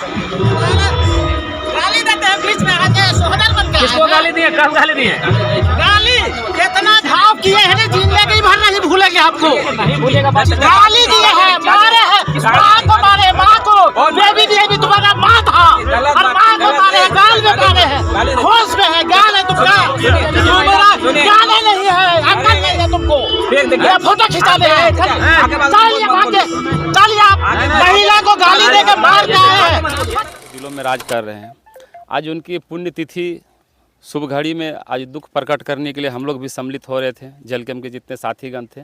गाली देते हैं बीच में आके सोहदर बन के। किसको गाली दिए, कब गाली दिए? गाली इतना घाव किए हैं ना, जिंदगी भर नहीं भूलेंगे आपको। नहीं भूलेगा बात। गाली दिए हैं, मारे हैं, माँ को मारे, माँ को बेबी दिए भी तुम्हारा माँ था, और माँ को मारे, गाल में मारे हैं, होश में है, गाल है तुमका, तुम्हारा गाल है नहीं है, अकल नहीं है तुमको। ये फोटो खिंचा दे, चलिए भागे, चलिए आप महिला को गाली देकर मार के आए हैं। दिलों में राज कर रहे हैं। आज उनकी पुण्यतिथि शुभ घड़ी में आज दुख प्रकट करने के लिए हम लोग भी सम्मिलित हो रहे थे। जलकेम के जितने साथीगण थे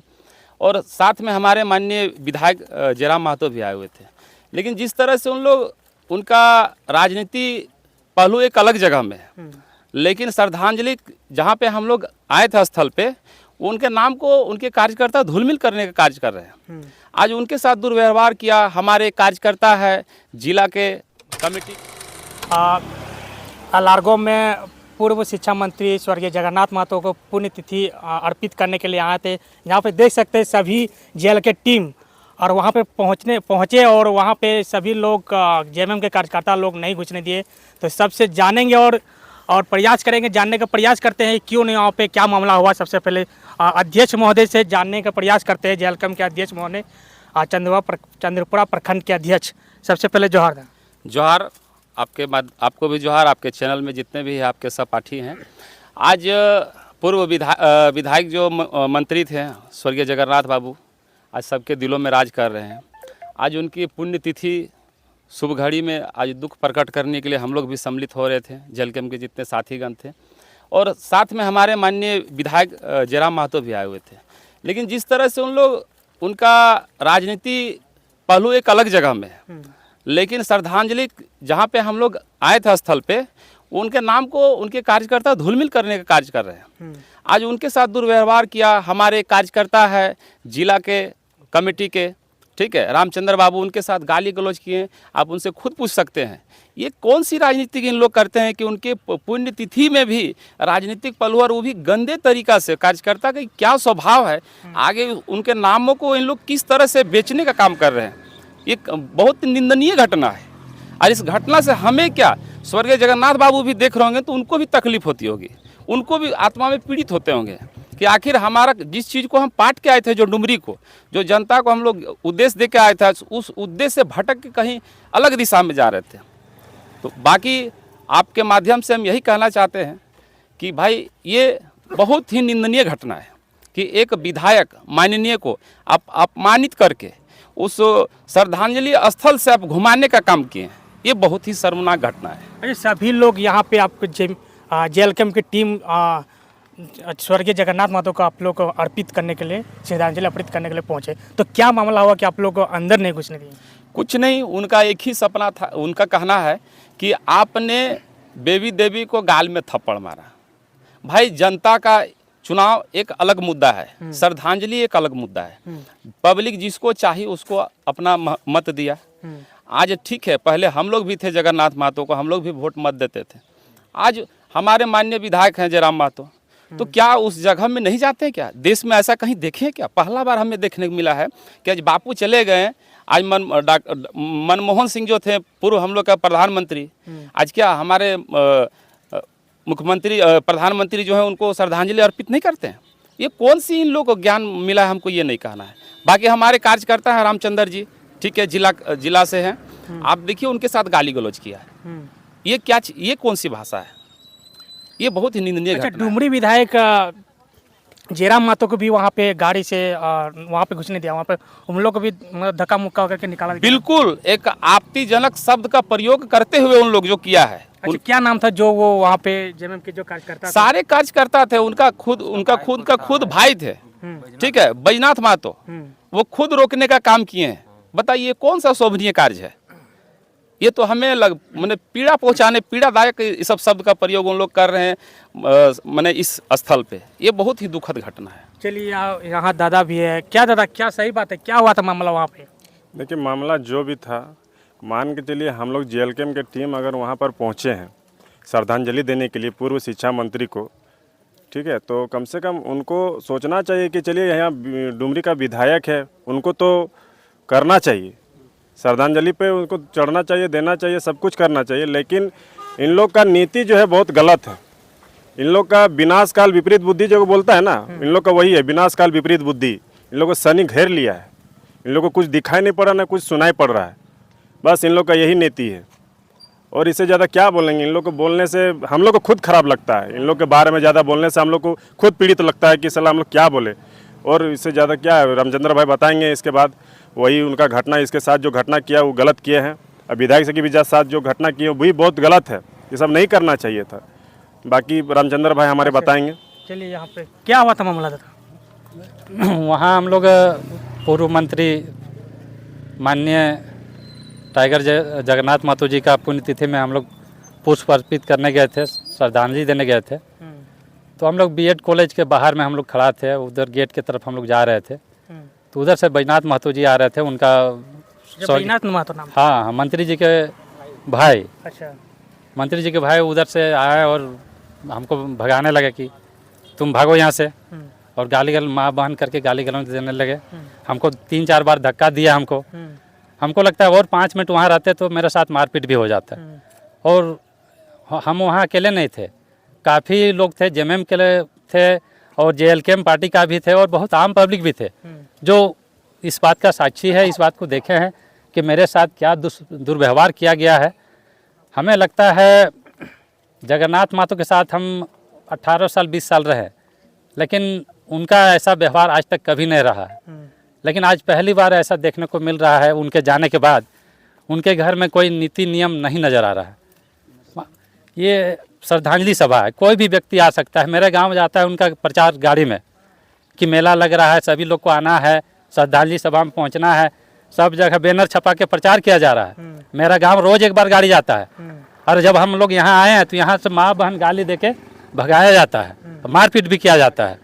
और साथ में हमारे माननीय विधायक जयराम महतो भी आए हुए थे। लेकिन जिस तरह से उनका राजनीति पहलू एक अलग जगह में है, लेकिन श्रद्धांजलि जहाँ पे हम लोग आए थे स्थल पे, उनके नाम को उनके कार्यकर्ता धूलमिल करने का कार्य कर रहे हैं। आज उनके साथ दुर्व्यवहार किया। हमारे कार्यकर्ता है जिला के कमेटी अलारगो में पूर्व शिक्षा मंत्री स्वर्गीय जगन्नाथ महतो को पुण्यतिथि अर्पित करने के लिए आए थे। यहाँ पे देख सकते हैं सभी जेल के टीम और वहाँ पे पहुँचे और वहाँ पे सभी लोग जेएमएम के कार्यकर्ता लोग नहीं घुसने दिए। तो सबसे जानेंगे और प्रयास करेंगे, जानने का प्रयास करते हैं क्यों नहीं वहाँ पे, क्या मामला हुआ। सबसे पहले अध्यक्ष महोदय से जानने का प्रयास करते हैं। जेलकम के अध्यक्ष महोदय चंद्रपुरा प्रखंड के अध्यक्ष, सबसे पहले जोहार। जोहार आपको भी जोहार, आपके चैनल में जितने भी आपके सहपाठी हैं। आज पूर्व विधायक जो मंत्री थे स्वर्गीय जगन्नाथ बाबू, आज सबके दिलों में राज कर रहे हैं। आज उनकी पुण्यतिथि शुभ घड़ी में आज दुख प्रकट करने के लिए हम लोग भी सम्मिलित हो रहे थे। जलकेम के जितने साथीगण थे और साथ में हमारे माननीय विधायक जयराम महतो भी आए हुए थे। लेकिन जिस तरह से उनका राजनीति पहलू एक अलग जगह में है, लेकिन श्रद्धांजलि जहाँ पे हम लोग आए थे स्थल पे, उनके नाम को उनके कार्यकर्ता धूलमिल करने का कार्य कर रहे हैं। आज उनके साथ दुर्व्यवहार किया। हमारे कार्यकर्ता है जिला के कमेटी के, ठीक है, रामचंद्र बाबू, उनके साथ गाली गलौज किए। आप उनसे खुद पूछ सकते हैं ये कौन सी राजनीति इन लोग करते हैं कि उनके पुण्यतिथि में भी राजनीतिक पहलू और वो भी गंदे तरीका से। कार्यकर्ता का क्या स्वभाव है, आगे उनके नामों को इन लोग किस तरह से बेचने का काम कर रहे हैं, ये बहुत निंदनीय घटना है। और इस घटना से हमें क्या, स्वर्गीय जगन्नाथ बाबू भी देख रहे होंगे तो उनको भी तकलीफ होती होगी, उनको भी आत्मा में पीड़ित होते होंगे कि आखिर हमारा जिस चीज़ को हम पाट के आए थे, जो डुमरी को, जो जनता को हम लोग उद्देश्य दे के आए थे, उस उद्देश्य से भटक के कहीं अलग दिशा में जा रहे थे। तो बाकी आपके माध्यम से हम यही कहना चाहते हैं कि भाई ये बहुत ही निंदनीय घटना है कि एक विधायक माननीय को आप अपमानित करके उस श्रद्धांजलि स्थल से आप घुमाने का काम किए हैं। ये बहुत ही शर्मनाक घटना है। अरे सभी लोग यहाँ पे आपको जेलकम की टीम स्वर्गीय जगन्नाथ महतो को आप लोग को अर्पित करने के लिए, श्रद्धांजलि अर्पित करने के लिए पहुँचे, तो क्या मामला हुआ कि आप लोग को अंदर नहीं घुसने दिए? कुछ नहीं, उनका एक ही सपना था। उनका कहना है कि आपने बेबी देवी को गाल में थप्पड़ मारा। भाई जनता का चुनाव एक अलग मुद्दा है, श्रद्धांजलि एक अलग मुद्दा है। पब्लिक जिसको चाहिए उसको अपना मत दिया। आज ठीक है, पहले हम लोग भी थे जगन्नाथ महतो को, हम लोग भी वोट मत देते थे। आज हमारे माननीय विधायक हैं जयराम महतो, तो क्या उस जगह में नहीं जाते क्या? देश में ऐसा कहीं देखे क्या? पहला बार हमें देखने को मिला है कि आज बापू चले गए। आज मनमोहन सिंह जो थे पूर्व हम लोग का प्रधानमंत्री, आज क्या हमारे मुख्यमंत्री प्रधानमंत्री जो है उनको श्रद्धांजलि अर्पित नहीं करते हैं? ये कौन सी इन लोगों को ज्ञान मिला है, हमको ये नहीं कहना है। बाकी हमारे कार्यकर्ता हैं रामचंद्र जी, ठीक है, जिला से हैं। आप देखिए उनके साथ गाली गलौज किया है। ये कौन सी भाषा है? ये बहुत ही निंदनीय घटना है। डुमरी विधायक जयराम महतो को भी वहाँ पे गाड़ी से वहाँ पे घुसने दिया, वहाँ पे उन लोग को भी धक्का मुक्का करके निकाला। बिल्कुल एक आपत्तिजनक शब्द का प्रयोग करते हुए उन लोग जो किया है। क्या नाम था जो वो वहाँ पे जेएमएम के जो कार्यकर्ता? सारे कार्यकर्ता थे। उनका खुद भाई थे, ठीक है, बैजनाथ महतो, वो खुद रोकने का काम किए हैं। बताइए कौन सा शोभनीय कार्य है? ये तो हमें मैंने पीड़ा पहुंचाने, पीड़ादायक इस सब शब्द का प्रयोग उन लोग कर रहे हैं मैंने इस स्थल पे। ये बहुत ही दुखद घटना है। चलिए यहाँ दादा भी है। क्या दादा, क्या सही बात है, क्या हुआ था मामला वहाँ पे? देखिए मामला जो भी था, मान के चलिए हम लोग जेएलकेम के टीम अगर वहाँ पर पहुँचे हैं श्रद्धांजलि देने के लिए पूर्व शिक्षा मंत्री को, ठीक है, तो कम से कम उनको सोचना चाहिए कि चलिए यहाँ डुमरी का विधायक है, उनको तो करना चाहिए। श्रद्धांजलि पे उनको चढ़ना चाहिए, देना चाहिए, सब कुछ करना चाहिए। लेकिन इन लोग का नीति जो है बहुत गलत है। इन लोग का विनाश काल विपरीत बुद्धि जो बोलता है ना, इन लोग का वही है, विनाश काल विपरीत बुद्धि। इन लोग को शनि घेर लिया है। इन लोग को कुछ दिखाई नहीं पड़ रहा, ना कुछ सुनाई पड़ रहा है। बस इन लोग का यही नीति है और इससे ज़्यादा क्या बोलेंगे। इन लोग को बोलने से हम लोग को खुद खराब लगता है। इन लोग के बारे में ज़्यादा बोलने से हम लोग को खुद पीड़ित लगता है कि सलाह हम लोग क्या बोले। और इससे ज़्यादा क्या है, रामचंद्र भाई बताएंगे इसके बाद। वही उनका घटना, इसके साथ जो घटना किया वो गलत किए हैं। अब विधायक के भी साथ जो घटना की है वो भी बहुत गलत है। ये सब नहीं करना चाहिए था। बाकी रामचंद्र भाई हमारे बताएंगे। चलिए, यहाँ पे क्या हुआ था मामला था? वहाँ हम लोग पूर्व मंत्री माननीय टाइगर जगन्नाथ महतो जी का पुण्यतिथि में हम लोग पुष्प अर्पित करने गए थे, श्रद्धांजलि देने गए थे। तो हम लोग बीएड कॉलेज के बाहर में हम लोग खड़ा थे, उधर गेट की तरफ हम लोग जा रहे थे। तो उधर से बैजनाथ महतो जी आ रहे थे, उनका बैजनाथ महतो नाम? हाँ, मंत्री जी के भाई। अच्छा। मंत्री जी के भाई उधर से आए और हमको भगाने लगे कि तुम भागो यहाँ से, और गाली माँ बहन करके गाली गलौज देने लगे। हमको 3-4 बार धक्का दिया हमको लगता है और 5 मिनट वहाँ रहते तो मेरे साथ मारपीट भी हो जाता। और हम वहाँ अकेले नहीं थे, काफ़ी लोग थे, जेएमएम के थे और जेएलकेएम पार्टी का भी थे और बहुत आम पब्लिक भी थे जो इस बात का साक्षी है, इस बात को देखे हैं कि मेरे साथ क्या दुर्व्यवहार किया गया है। हमें लगता है जगन्नाथ महतो के साथ हम 18 साल 20 साल रहे, लेकिन उनका ऐसा व्यवहार आज तक कभी नहीं रहा है। लेकिन आज पहली बार ऐसा देखने को मिल रहा है। उनके जाने के बाद उनके घर में कोई नीति नियम नहीं नज़र आ रहा है। ये श्रद्धांजलि सभा है, कोई भी व्यक्ति आ सकता है। मेरे गांव जाता है उनका प्रचार गाड़ी में कि मेला लग रहा है, सभी लोग को आना है, श्रद्धांजलि सभा में पहुंचना है। सब जगह बैनर छपा के प्रचार किया जा रहा है। मेरा गांव रोज एक बार गाड़ी जाता है, और जब हम लोग यहाँ आए हैं तो यहाँ से माँ बहन गाली देके भगाया जाता है, मारपीट भी किया जाता है।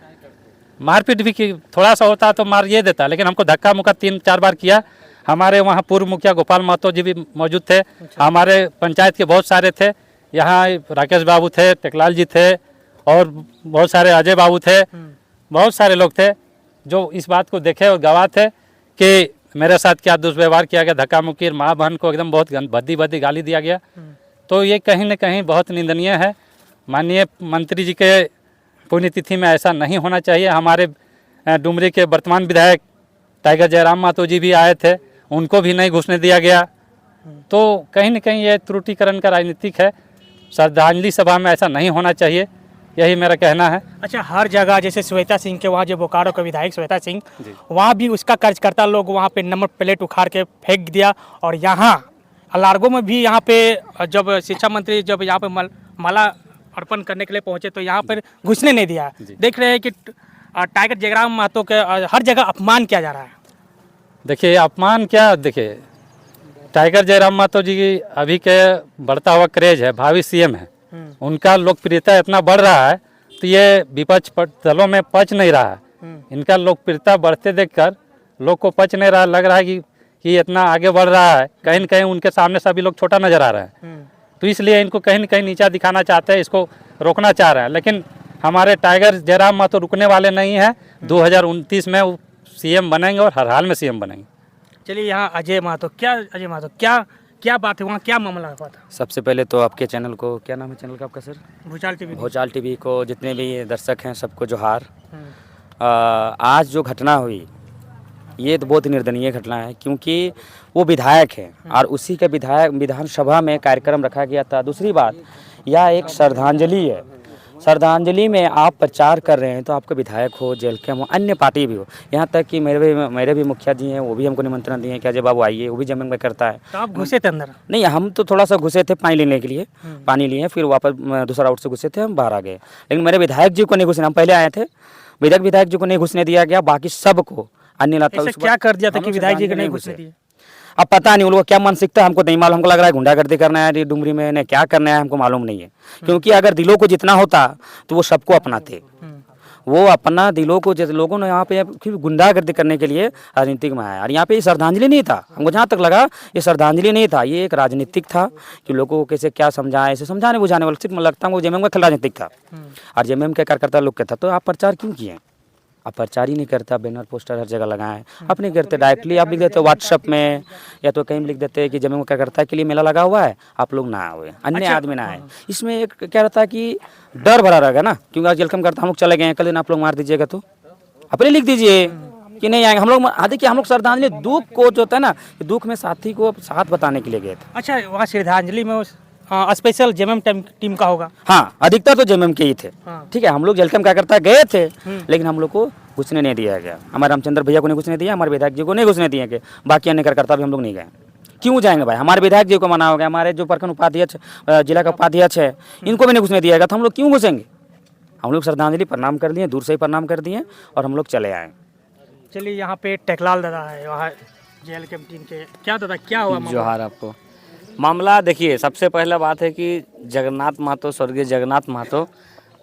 मारपीट भी की थोड़ा सा होता तो मार ये देता, लेकिन हमको धक्का मुक्का 3-4 बार किया। हमारे वहाँ पूर्व मुखिया गोपाल महतो जी भी मौजूद थे, हमारे पंचायत के बहुत सारे थे। यहाँ राकेश बाबू थे, टेकलाल जी थे और बहुत सारे अजय बाबू थे, बहुत सारे लोग थे जो इस बात को देखे और गवाह थे कि मेरे साथ क्या दुष्व्यवहार किया गया, धक्का मुक्की, माँ बहन को एकदम बहुत भद्दी गाली दिया गया। तो ये कहीं न कहीं बहुत निंदनीय है। माननीय मंत्री जी के पुण्यतिथि में ऐसा नहीं होना चाहिए। हमारे डुमरी के वर्तमान विधायक टाइगर जयराम महतो जी भी आए थे, उनको भी नहीं घुसने दिया गया। तो कहीं न कहीं ये त्रुटिकरण का राजनीतिक है। श्रद्धांजलि सभा में ऐसा नहीं होना चाहिए, यही मेरा कहना है। अच्छा, हर जगह जैसे श्वेता सिंह के वहाँ जो बोकारो के विधायक श्वेता सिंह, वहाँ भी उसका कार्यकर्ता लोग वहाँ पे नंबर प्लेट उखाड़ के फेंक दिया। और यहाँ अलारगो में भी यहाँ पे जब शिक्षा मंत्री जब यहाँ पे माला अर्पण करने के लिए पहुँचे तो यहाँ पर घुसने नहीं दिया। देख रहे हैं कि टाइगर जयराम महतो के हर जगह अपमान किया जा रहा है। देखिए अपमान क्या, देखिए टाइगर जयराम महतो जी अभी के बढ़ता हुआ क्रेज है, भावी सीएम है, उनका लोकप्रियता इतना बढ़ रहा है तो ये विपक्ष दलों में पच नहीं रहा है। इनका लोकप्रियता बढ़ते देखकर लोग को पच नहीं रहा, लग रहा है कि इतना आगे बढ़ रहा है, कहीं न कहीं उनके सामने सभी लोग छोटा नजर आ रहा है। तो इसलिए इनको कहीं न कहीं नीचा दिखाना चाहते हैं, इसको रोकना चाह रहे हैं। लेकिन हमारे टाइगर जयराम महतो रुकने वाले नहीं हैं। 2029 में वो सीएम बनेंगे और हर हाल में सीएम बनेंगे। चलिए, यहाँ अजय महतो क्या बात है, वहाँ क्या मामला हुआ था? सबसे पहले तो आपके चैनल को, क्या नाम है चैनल का आपका सर? भूचाल टीवी को जितने भी दर्शक हैं सबको जोहार। आज जो घटना हुई ये तो बहुत ही निर्दयनीय घटना है, क्योंकि वो विधायक है और उसी के विधानसभा में कार्यक्रम रखा गया था। दूसरी बात, यह एक श्रद्धांजलि है। श्रद्धांजलि में आप प्रचार कर रहे हैं तो आपके विधायक हो, जेएलकेएम हो, अन्य पार्टी भी हो, यहाँ तक कि मेरे भी मुखिया जी हैं, वो भी हमको निमंत्रण दिए कि अजय बाबू आइए, वो भी जमीन में करता है। तो आप घुसे थे अंदर? नहीं, हम तो थोड़ा सा घुसे थे पानी लेने के लिए, पानी लिए, फिर वापस दूसरा राउट से घुसे थे, हम बाहर आ गए। लेकिन मेरे विधायक जी को नहीं घुसने, हम पहले आए थे, विधायक जी को नहीं घुसने दिया गया, बाकी सबको अन्य लाता। क्या कर दिया था कि विधायक जी को नहीं घुसने दिया? अब पता नहीं उन लोगों को क्या मानसिकता, हमको नहीं मालूम। हमको लग रहा है गुंडागर्दी करना है डुमरी में, नहीं क्या करना है हमको मालूम नहीं है। क्योंकि अगर दिलों को जितना होता तो वो सबको अपनाते। वो अपना दिलों को, जैसे लोगों ने यहाँ पे गुंडागर्दी करने के लिए राजनीतिक में आया। और यहाँ पे ये श्रद्धांजलि नहीं था, हमको जहाँ तक लगा ये श्रद्धांजलि नहीं था, ये एक राजनीतिक था कि लोगों को कैसे क्या समझाएं, ऐसे समझाने बुझाने वाला। सिर्फ लगता है वो जेएमएम का खेल राजनीतिक था और जेएमएम के कार्यकर्ता लोग के था। तो आप प्रचार क्यों किए? आप प्रचार ही नहीं करता, बैनर पोस्टर हर जगह लगाए हैं, आप नहीं करते, डायरेक्टली आप लिख देते हो व्हाट्सअप में या तो कहीं लिख देते हैं कि जमीन का करता के लिए मेला लगा हुआ है, आप लोग ना आए, अन्य आदमी ना आए। इसमें एक क्या रहता है कि डर भरा रहेगा ना, क्योंकि आज वेलकम करता हम लोग चले गए हैं, कल दिन आप लोग मार दीजिएगा तो अपने लिख दीजिए कि नहीं आएंगे हम लोग। देखिए हम लोग श्रद्धांजलि दुख को जो होता है ना, दुख में साथी को साथ बताने के लिए गए थे। अच्छा, वहाँ श्रद्धांजलि में स्पेशल जेएमएम टीम का होगा? हाँ, अधिकतर तो जेएमएम के ही थे। हाँ। ठीक है, हम लोग वेलकम क्या करता गए थे, लेकिन हम लोग को घुसने नहीं दिया गया। हमारे रामचंद्र भैया को नहीं घुसने दिया, हमारे विधायक जी को नहीं घुसने दिए गए, बाकी अन्य कार्यकर्ता भी हम लोग नहीं गए। क्यों जाएंगे भाई, हमारे विधायक जी को मना हो गया, हमारे जो प्रखंड उपाध्यक्ष जिला का उपाध्यक्ष है इनको भी नहीं घुसने दिया गया, तो हम लोग क्यों घुसेंगे। हम लोग श्रद्धांजलि प्रणाम कर दिए, दूर से ही प्रणाम कर दिए और हम लोग चले आए। चलिए, यहाँ पे टेकलाल दादा है, वहाँ जेएलकेएम टीम के। क्या दादा, क्या हुआ मामला? जोहार आपको। मामला देखिए, सबसे पहला बात है कि जगन्नाथ महतो, स्वर्गीय जगन्नाथ महतो,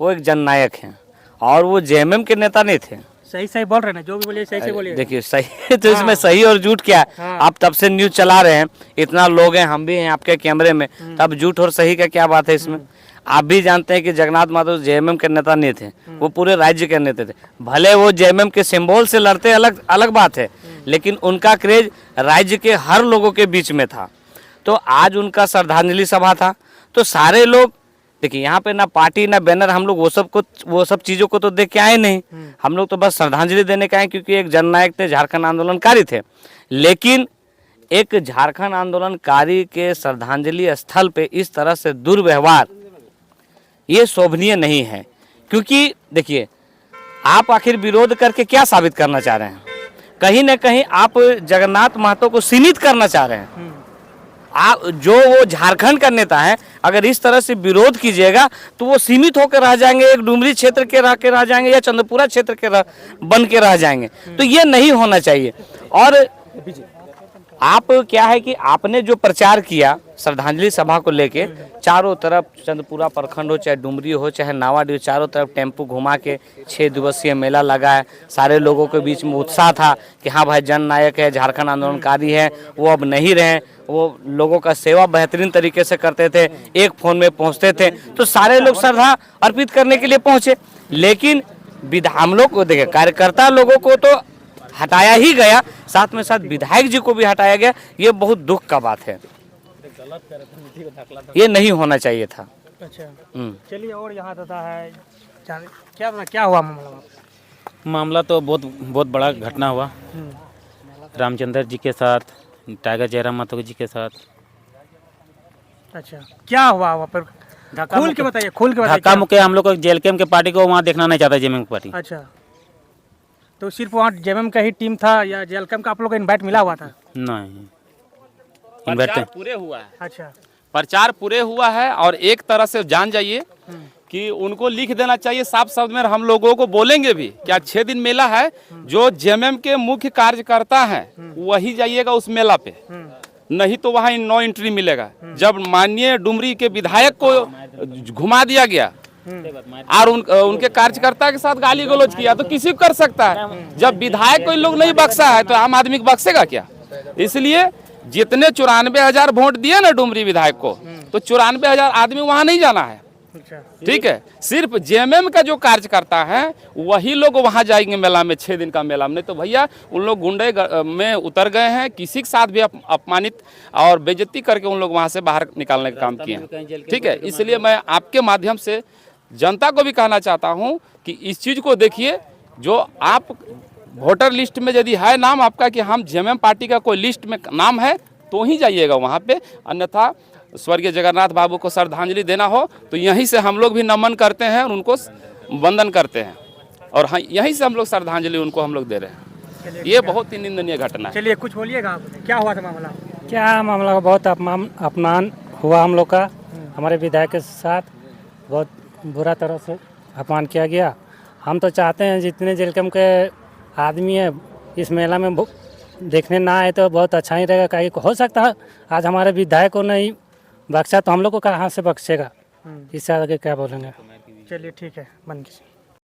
वो एक जननायक हैं और वो जेएमएम के नेता नहीं थे। सही सही बोल रहे हैं ना, जो भी बोलिए सही सही बोलिए। देखिए सही तो इसमें सही और झूठ क्या है, आप तब से न्यूज चला रहे हैं, इतना लोग हैं, हम भी हैं आपके कैमरे में, तब झूठ और सही का क्या बात है इसमें। आप भी जानते हैं कि जगन्नाथ महतो जेएमएम के नेता नहीं थे, वो पूरे राज्य के नेता थे। भले वो जेएमएम के सिंबल से लड़ते, अलग अलग बात है, लेकिन उनका क्रेज राज्य के हर लोगों के बीच में था। तो आज उनका श्रद्धांजलि सभा था, तो सारे लोग देखिए, यहाँ पे ना पार्टी ना बैनर, हम लोग वो सब चीज़ों को तो देख के आए नहीं, हम लोग तो बस श्रद्धांजलि देने के आए, क्योंकि एक जननायक थे, झारखंड आंदोलनकारी थे। लेकिन एक झारखंड आंदोलनकारी के श्रद्धांजलि स्थल पे इस तरह से दुर्व्यवहार, ये शोभनीय नहीं है। क्योंकि देखिए, आप आखिर विरोध करके क्या साबित करना चाह रहे हैं? कहीं ना कहीं आप जगन्नाथ महतो को सीमित करना चाह रहे हैं। आप जो वो झारखंड का नेता है, अगर इस तरह से विरोध कीजिएगा तो वो सीमित होकर रह जाएंगे, एक डुमरी क्षेत्र के रह जाएंगे या चंद्रपुरा क्षेत्र के बन के रह जाएंगे। तो ये नहीं होना चाहिए। और आप क्या है कि आपने जो प्रचार किया श्रद्धांजलि सभा को लेके, चारों तरफ चंद्रपुरा प्रखंड हो, चाहे डुमरी हो, चाहे नावाडी हो, चारों तरफ टेम्पू घुमा के 6 दिवसीय मेला लगा है। सारे लोगों के बीच में उत्साह था कि हाँ भाई, जननायक है, झारखंड आंदोलनकारी है, वो अब नहीं रहे, वो लोगों का सेवा बेहतरीन तरीके से करते थे, एक फ़ोन में पहुँचते थे, तो सारे लोग श्रद्धा अर्पित करने के लिए पहुँचे। लेकिन हम लोग को देखे, कार्यकर्ता लोगों को तो हटाया ही गया, साथ में साथ विधायक जी को भी हटाया गया। ये बहुत दुख का बात है, ये नहीं होना चाहिए था। अच्छा, चलिए, और यहाँ दादा है, क्या हुआ मामला? मामला तो बहुत बड़ा घटना हुआ रामचंद्र जी के साथ, टाइगर जयराम महतो जी के साथ। अच्छा, क्या हुआ वहाँ पर? खोल के बताइए, खोल के बताइए। धक्का मुक्के हम लोग को जेएलकेएम के पार्टी को वहाँ देखना नहीं चाहता, जेएमएम की पार्टी। अच्छा, तो सिर्फ वहाँ जेएमएम का ही टीम था या जेएलकेएम का आप लोग को इनवाइट मिला हुआ था? नहीं, प्रचार पूरे हुआ है। अच्छा, प्रचार पूरे हुआ है और एक तरह से जान जाइए कि उनको लिख देना चाहिए साफ शब्द में, हम लोगों को बोलेंगे भी क्या 6 दिन मेला है, जो जेएमएम के मुख्य कार्यकर्ता हैं वही जाइएगा उस मेला पे, नहीं तो वहाँ नो एंट्री मिलेगा। जब माननीय डुमरी के विधायक को घुमा दिया गया और उनके कार्यकर्ता के साथ गाली गलौज किया, तो किसी को कर सकता है। जब विधायक को इन लोग नहीं बख्शा है तो आम आदमी को बख्शेगा क्या? इसलिए जितने 94,000 वोट दिए ना डुमरी विधायक को, तो 94,000 आदमी वहाँ नहीं जाना है। ठीक है, सिर्फ जेएमएम का जो कार्यकर्ता है वही लोग वहाँ जाएंगे मेला में, 6 दिन का मेला में। नहीं तो भैया उन लोग गुंडे में उतर गए हैं, किसी के साथ भी अपमानित और बेइज्जती करके उन लोग वहाँ से बाहर निकालने का काम किए हैं। ठीक है, इसलिए मैं आपके माध्यम से जनता को भी कहना चाहता हूँ कि इस चीज़ को देखिए, जो आप वोटर लिस्ट में यदि है नाम आपका कि हम जेएमएम पार्टी का कोई लिस्ट में नाम है तो ही जाइएगा वहाँ पे, अन्यथा स्वर्गीय जगन्नाथ बाबू को श्रद्धांजलि देना हो तो यहीं से हम लोग भी नमन करते हैं और उनको वंदन करते हैं, और हाँ, यहीं से हम लोग श्रद्धांजलि उनको हम लोग दे रहे हैं। ये बहुत ही निंदनीय घटना है। चलिए, कुछ बोलिएगा आप, क्या हुआ था मामला? क्या मामला? बहुत अपमान हुआ हम लोग का, हमारे विधायक के साथ बहुत बुरा तरह से अपमान किया गया। हम तो चाहते हैं जितने जेएलकेएम के आदमी है इस मेला में देखने ना आए तो बहुत अच्छा ही रहेगा। कहीं हो सकता है आज हमारे विधायक को नहीं बख्शा तो हम लोग को कहाँ से बख्शेगा, इससे आगे क्या बोलेंगे। चलिए, ठीक है, बंद कीजिए।